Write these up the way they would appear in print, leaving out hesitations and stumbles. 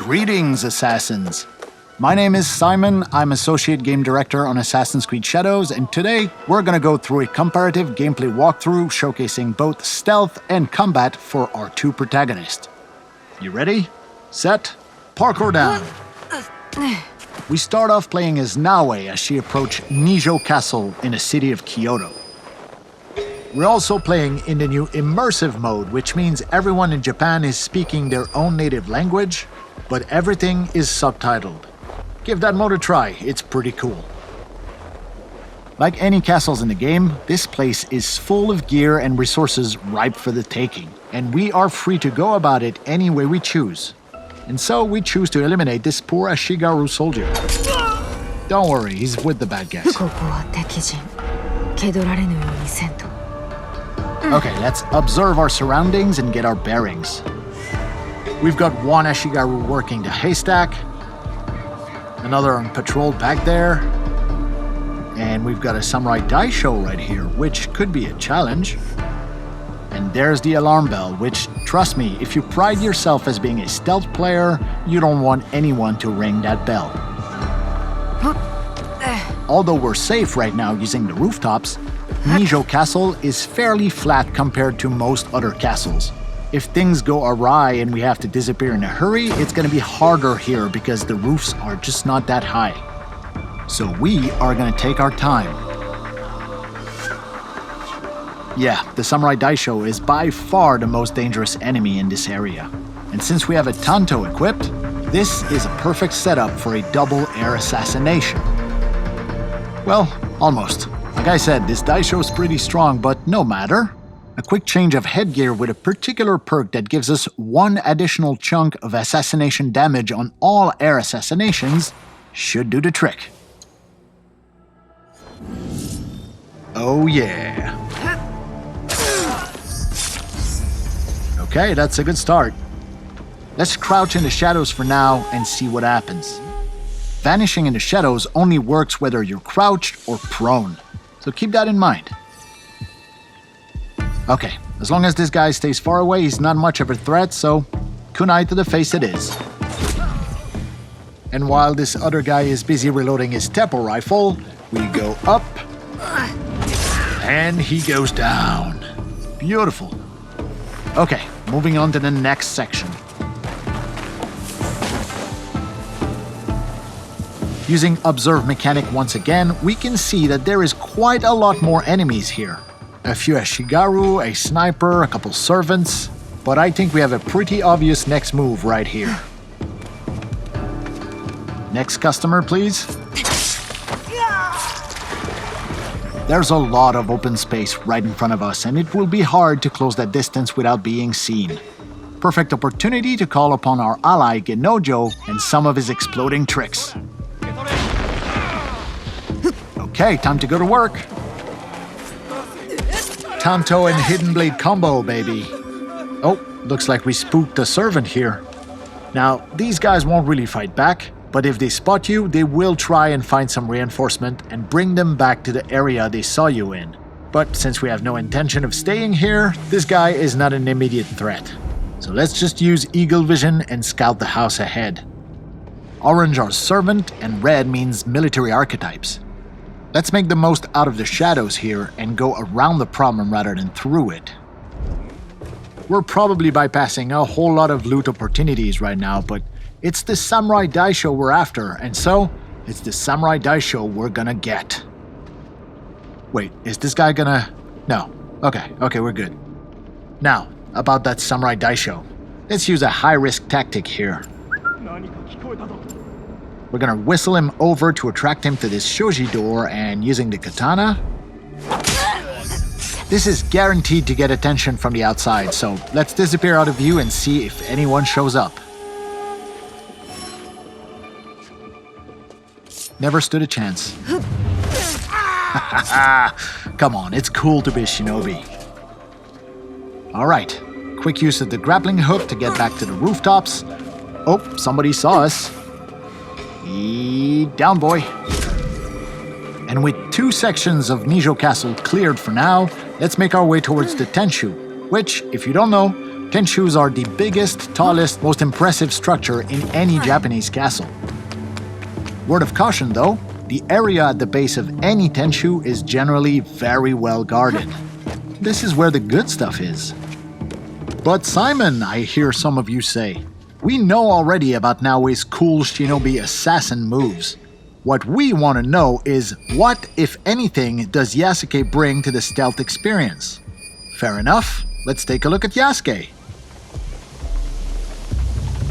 Greetings, Assassins! My name is Simon, I'm Associate Game Director on Assassin's Creed Shadows, and today we're gonna go through a comparative gameplay walkthrough showcasing both stealth and combat for our two protagonists. You ready? Set? Parkour down! We start off playing as Naoe as she approached Nijo Castle in the city of Kyoto. We're also playing in the new immersive mode, which means everyone in Japan is speaking their own native language, but everything is subtitled. Give that mode a try, it's pretty cool. Like any castles in the game, this place is full of gear and resources ripe for the taking, and we are free to go about it any way we choose. And so we choose to eliminate this poor Ashigaru soldier. Don't worry, he's with the bad guys. Okay, let's observe our surroundings and get our bearings. We've got one Ashigaru working the haystack, another on patrol back there, and we've got a samurai daisho right here, which could be a challenge. And there's the alarm bell, which, trust me, if you pride yourself as being a stealth player, you don't want anyone to ring that bell. Although we're safe right now using the rooftops, Nijo Castle is fairly flat compared to most other castles. If things go awry and we have to disappear in a hurry, it's gonna be harder here because the roofs are just not that high. So we are gonna take our time. Yeah, the samurai daisho is by far the most dangerous enemy in this area. And since we have a tanto equipped, this is a perfect setup for a double air assassination. Well, almost. Like I said, this daisho is pretty strong, but no matter. A quick change of headgear with a particular perk that gives us one additional chunk of assassination damage on all air assassinations should do the trick. Oh yeah. Okay, that's a good start. Let's crouch in the shadows for now and see what happens. Vanishing in the shadows only works whether you're crouched or prone, so keep that in mind. Okay, as long as this guy stays far away, he's not much of a threat, so kunai to the face it is. And while this other guy is busy reloading his tempo rifle, we go up, and he goes down. Beautiful. Okay, moving on to the next section. Using Observe Mechanic once again, we can see that there is quite a lot more enemies here. A few Ashigaru, a sniper, a couple servants, but I think we have a pretty obvious next move right here. Next customer, please. There's a lot of open space right in front of us, and it will be hard to close that distance without being seen. Perfect opportunity to call upon our ally Genojo and some of his exploding tricks. Okay, time to go to work. Tanto and Hidden Blade combo, baby. Oh, looks like we spooked a servant here. Now, these guys won't really fight back, but if they spot you, they will try and find some reinforcement and bring them back to the area they saw you in. But since we have no intention of staying here, this guy is not an immediate threat. So let's just use Eagle Vision and scout the house ahead. Orange are servant and red means military archetypes. Let's make the most out of the shadows here and go around the problem rather than through it. We're probably bypassing a whole lot of loot opportunities right now, but it's the samurai daisho we're after, and so it's the samurai daisho we're gonna get. Wait, is this guy gonna... No. Okay, we're good. Now, about that samurai daisho. Let's use a high-risk tactic here. We're gonna whistle him over to attract him to this shoji door, and using the katana... This is guaranteed to get attention from the outside, so let's disappear out of view and see if anyone shows up. Never stood a chance. Come on, it's cool to be a shinobi. Alright, quick use of the grappling hook to get back to the rooftops. Oh, somebody saw us. Down, boy. And with two sections of Nijo Castle cleared for now, let's make our way towards the Tenshu, which, if you don't know, Tenshus are the biggest, tallest, most impressive structure in any Japanese castle. Word of caution though, the area at the base of any tenshu is generally very well guarded. This is where the good stuff is. But Simon, I hear some of you say, we know already about Naoe's cool shinobi assassin moves. What we want to know is what, if anything, does Yasuke bring to the stealth experience? Fair enough, let's take a look at Yasuke.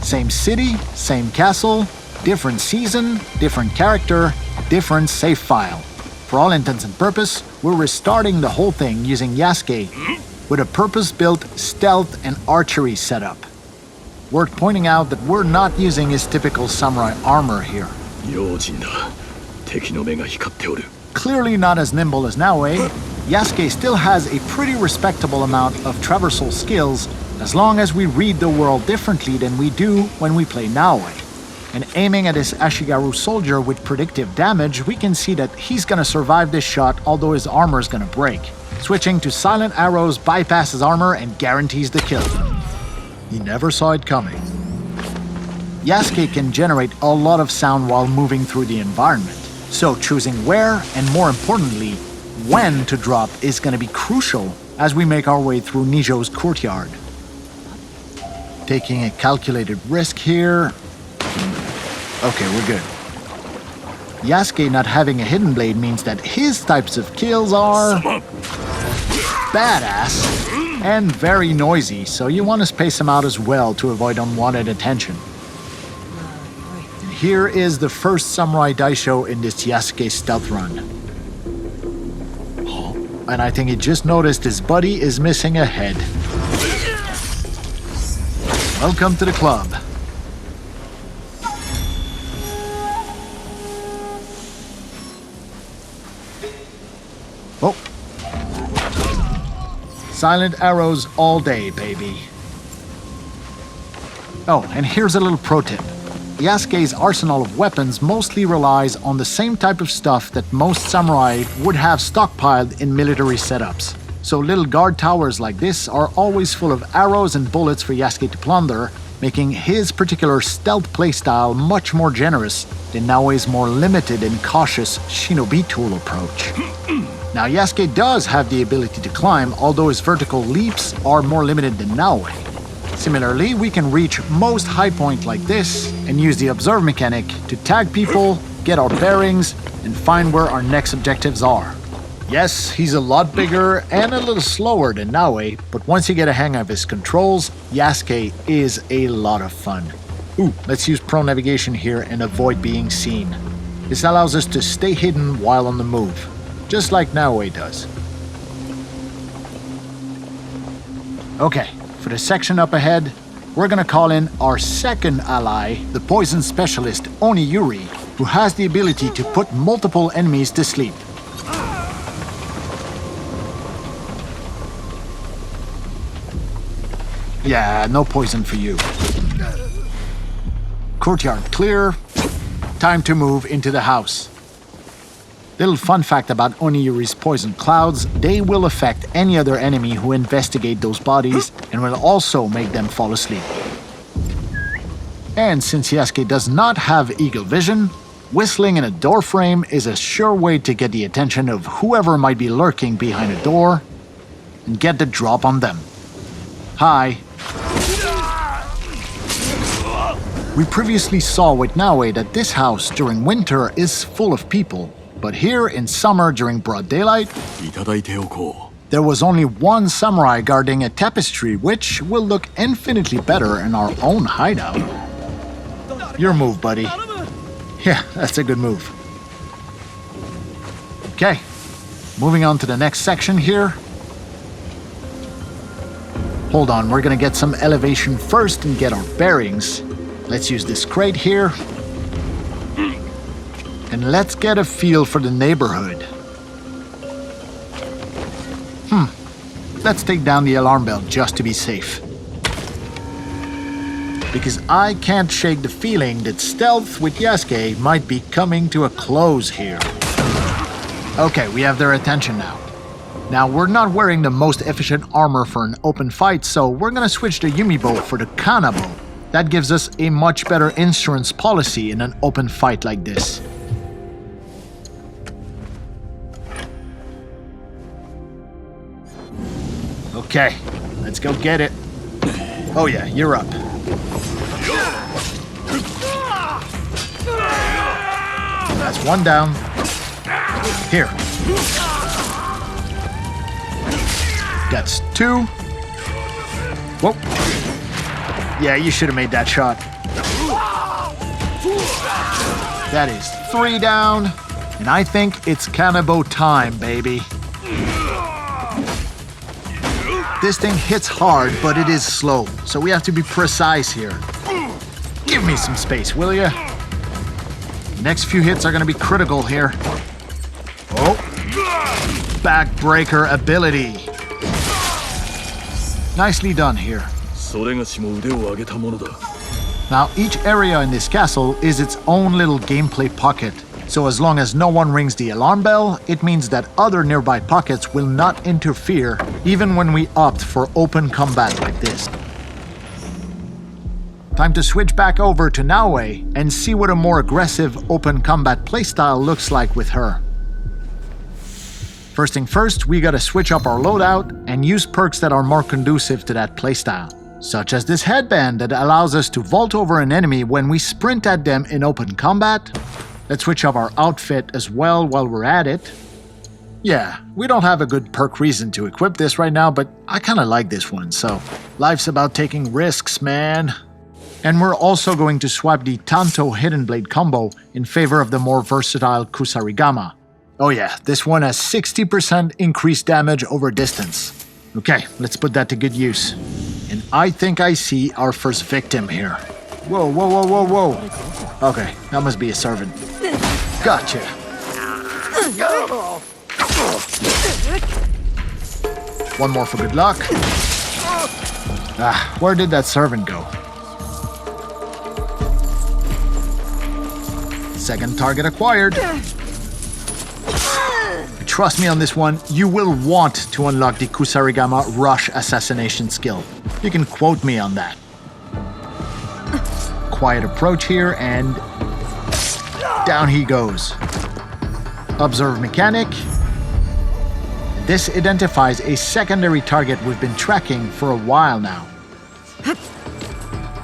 Same city, same castle, different season, different character, different save file. For all intents and purpose, we're restarting the whole thing using Yasuke with a purpose-built stealth and archery setup. Worth pointing out that we're not using his typical samurai armor here. Clearly not as nimble as Naoe, Yasuke still has a pretty respectable amount of traversal skills as long as we read the world differently than we do when we play Naoe. And aiming at his Ashigaru soldier with predictive damage, we can see that he's gonna survive this shot although his armor is gonna break. Switching to silent arrows bypasses armor and guarantees the kill. He never saw it coming. Yasuke can generate a lot of sound while moving through the environment, so choosing where and more importantly, when to drop is gonna be crucial as we make our way through Nijo's courtyard. Taking a calculated risk here. Okay, we're good. Yasuke not having a hidden blade means that his types of kills are badass and very noisy, so you want to space them out as well to avoid unwanted attention. Here is the first Samurai Daisho in this Yasuke stealth run. And I think he just noticed his buddy is missing a head. Welcome to the club. Oh. Silent arrows all day, baby. Oh, and here's a little pro tip. Yasuke's arsenal of weapons mostly relies on the same type of stuff that most samurai would have stockpiled in military setups. So little guard towers like this are always full of arrows and bullets for Yasuke to plunder, making his particular stealth playstyle much more generous than Naoe's more limited and cautious shinobi tool approach. Now Yasuke does have the ability to climb, although his vertical leaps are more limited than Naoe. Similarly, we can reach most high point like this and use the observe mechanic to tag people, get our bearings, and find where our next objectives are. Yes, he's a lot bigger and a little slower than Naoe, but once you get a hang of his controls, Yasuke is a lot of fun. Ooh, let's use pro navigation here and avoid being seen. This allows us to stay hidden while on the move, just like Naoe does. Okay, for the section up ahead, we're gonna call in our second ally, the poison specialist Oniyuri, who has the ability to put multiple enemies to sleep. Yeah, no poison for you. Courtyard clear. Time to move into the house. Little fun fact about Oniyuri's poison clouds, they will affect any other enemy who investigate those bodies and will also make them fall asleep. And since Yasuke does not have eagle vision, whistling in a door frame is a sure way to get the attention of whoever might be lurking behind a door and get the drop on them. Hi. We previously saw with Naoe that this house during winter is full of people, but here in summer during broad daylight, there was only one samurai guarding a tapestry, which will look infinitely better in our own hideout. Your move, buddy. Yeah, that's a good move. Okay, moving on to the next section here. Hold on, we're gonna get some elevation first and get our bearings. Let's use this crate here. And let's get a feel for the neighborhood. Let's take down the alarm bell just to be safe. Because I can't shake the feeling that stealth with Yasuke might be coming to a close here. Okay, we have their attention now. Now, we're not wearing the most efficient armor for an open fight, so we're gonna switch the Yumi bow for the Kana bow. That gives us a much better insurance policy in an open fight like this. Okay, let's go get it. Oh yeah, you're up. That's one down. Here. That's two. Whoa. Yeah, you should have made that shot. That is three down. And I think it's Kanabo time, baby. This thing hits hard, but it is slow, so we have to be precise here. Give me some space, will ya? Next few hits are gonna be critical here. Oh. Backbreaker ability. Nicely done here. Now, each area in this castle is its own little gameplay pocket. So as long as no one rings the alarm bell, it means that other nearby pockets will not interfere, even when we opt for open combat like this. Time to switch back over to Naoe and see what a more aggressive open combat playstyle looks like with her. First thing first, we gotta switch up our loadout and use perks that are more conducive to that playstyle, such as this headband that allows us to vault over an enemy when we sprint at them in open combat. Let's switch up our outfit as well while we're at it. Yeah, we don't have a good perk reason to equip this right now, but I kinda like this one, so life's about taking risks, man. And we're also going to swap the Tanto Hidden Blade combo in favor of the more versatile Kusarigama. Oh yeah, this one has 60% increased damage over distance. Okay, let's put that to good use. And I think I see our first victim here. Whoa, whoa, whoa, whoa, whoa. Okay, that must be a servant. Gotcha. One more for good luck. Ah, where did that servant go? Second target acquired. Trust me on this one, you will want to unlock the Kusarigama Rush Assassination skill. You can quote me on that. Quiet approach here, and down he goes. Observe mechanic. This identifies a secondary target we've been tracking for a while now.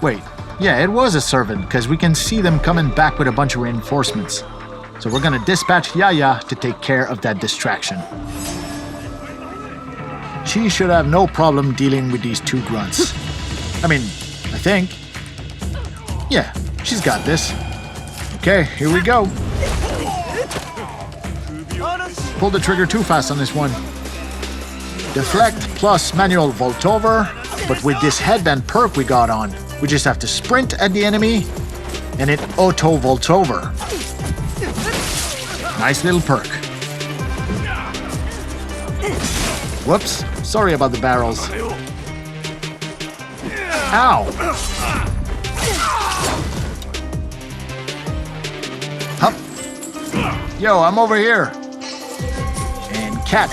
Wait, yeah, it was a servant, because we can see them coming back with a bunch of reinforcements. So we're gonna dispatch Yaya to take care of that distraction. She should have no problem dealing with these two grunts. I mean, I think. Yeah, she's got this. Okay, here we go. Pull the trigger too fast on this one. Deflect plus manual vault over, but with this headband perk we got on, we just have to sprint at the enemy and it auto vaults over. Nice little perk. Whoops, sorry about the barrels. Ow! Hup. Yo, I'm over here. And catch.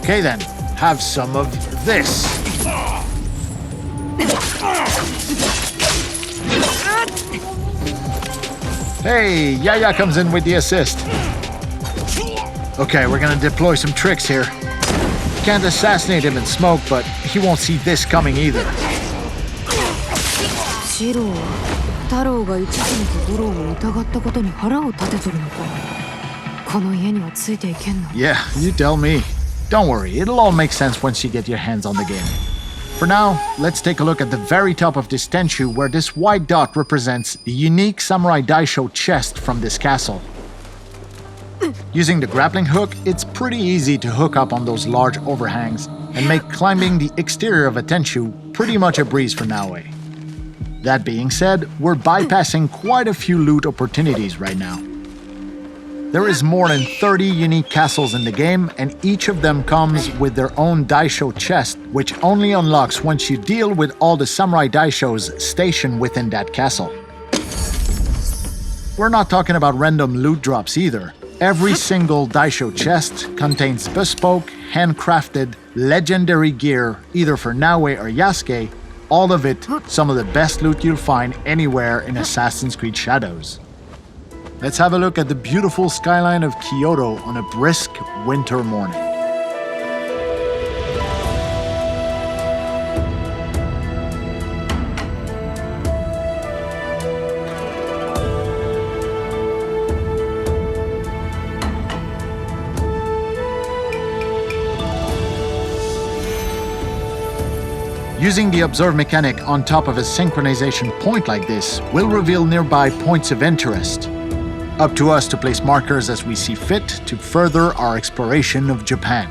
Okay then, have some of this. Hey, Yaya comes in with the assist. Okay, we're gonna deploy some tricks here. Can't assassinate him in smoke, but he won't see this coming either. Yeah, you tell me. Don't worry, it'll all make sense once you get your hands on the game. For now, let's take a look at the very top of this Tenchu where this white dot represents the unique Samurai Daisho chest from this castle. Using the grappling hook, it's pretty easy to hook up on those large overhangs and make climbing the exterior of a Tenchu pretty much a breeze for Naoe. That being said, we're bypassing quite a few loot opportunities right now. There is more than 30 unique castles in the game, and each of them comes with their own Daisho chest, which only unlocks once you deal with all the Samurai Daishos stationed within that castle. We're not talking about random loot drops either. Every single daisho chest contains bespoke, handcrafted, legendary gear, either for Naoe or Yasuke, all of it some of the best loot you'll find anywhere in Assassin's Creed Shadows. Let's have a look at the beautiful skyline of Kyoto on a brisk winter morning. Using the observe mechanic on top of a synchronization point like this will reveal nearby points of interest. Up to us to place markers as we see fit to further our exploration of Japan.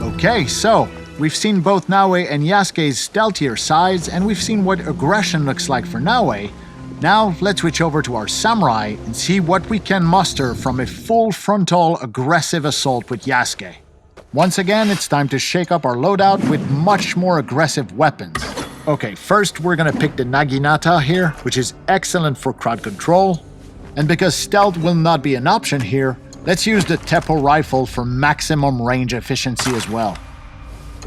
Okay, so we've seen both Naoe and Yasuke's stealthier sides, and we've seen what aggression looks like for Naoe. Now, let's switch over to our samurai and see what we can muster from a full frontal aggressive assault with Yasuke. Once again, it's time to shake up our loadout with much more aggressive weapons. Okay, first we're gonna pick the Naginata here, which is excellent for crowd control. And because stealth will not be an option here, let's use the Teppo rifle for maximum range efficiency as well.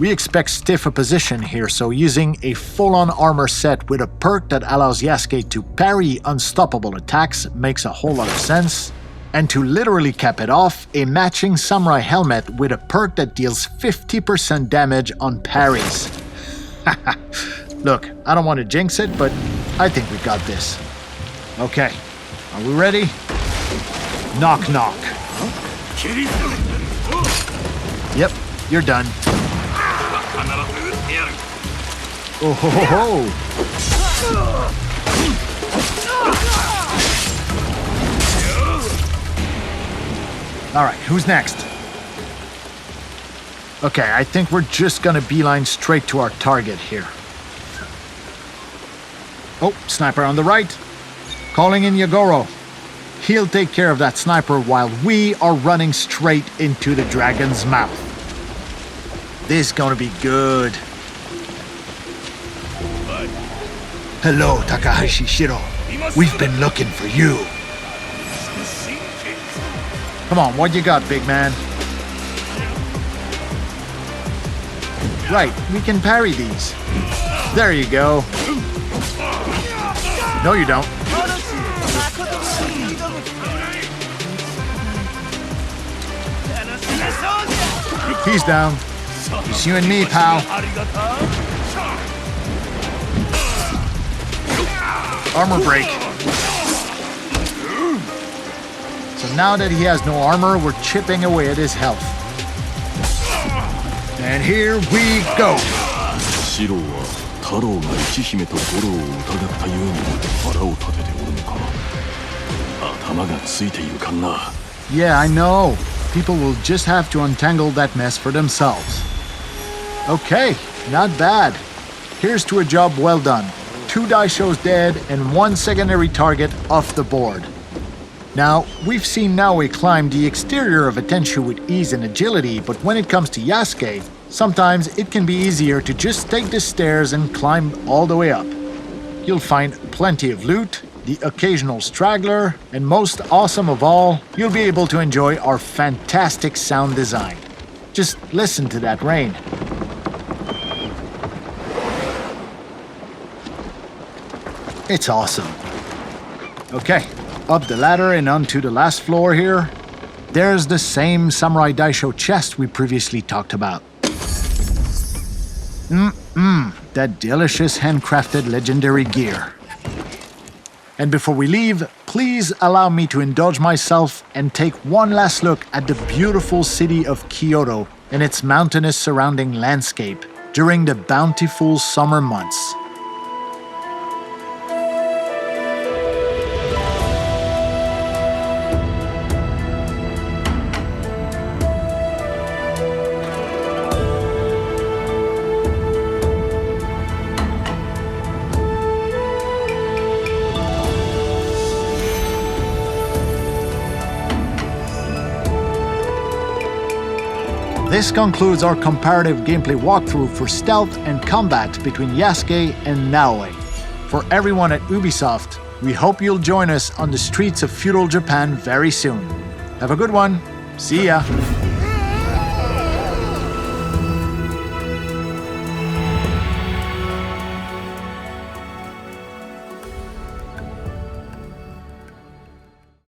We expect stiff opposition here, so using a full-on armor set with a perk that allows Yasuke to parry unstoppable attacks makes a whole lot of sense. And to literally cap it off, a matching samurai helmet with a perk that deals 50% damage on parries. Look, I don't want to jinx it, but I think we got this. Okay, are we ready? Knock knock. Yep, you're done. Oh ho ho ho! Alright, who's next? Okay, I think we're just gonna beeline straight to our target here. Oh, sniper on the right. Calling in Yagoro. He'll take care of that sniper while we are running straight into the dragon's mouth. This is gonna be good. Hello, Takahashi Shiro. We've been looking for you. Come on, what you got, big man? Right, we can parry these. There you go. No, you don't. He's down. It's you and me, pal. Armor break. So now that he has no armor, we're chipping away at his health. And here we go. Yeah, I know. People will just have to untangle that mess for themselves. Okay, not bad. Here's to a job well done. 2 daishos dead and 1 secondary target off the board. Now, we've seen Naoe climb the exterior of a Tenshu with ease and agility, but when it comes to Yasuke, sometimes it can be easier to just take the stairs and climb all the way up. You'll find plenty of loot, the occasional straggler, and most awesome of all, you'll be able to enjoy our fantastic sound design. Just listen to that rain. It's awesome. Okay, up the ladder and onto the last floor here. There's the same Samurai Daisho chest we previously talked about. That delicious handcrafted legendary gear. And before we leave, please allow me to indulge myself and take one last look at the beautiful city of Kyoto and its mountainous surrounding landscape during the bountiful summer months. This concludes our comparative gameplay walkthrough for stealth and combat between Yasuke and Naoe. For everyone at Ubisoft, we hope you'll join us on the streets of feudal Japan very soon. Have a good one. See ya!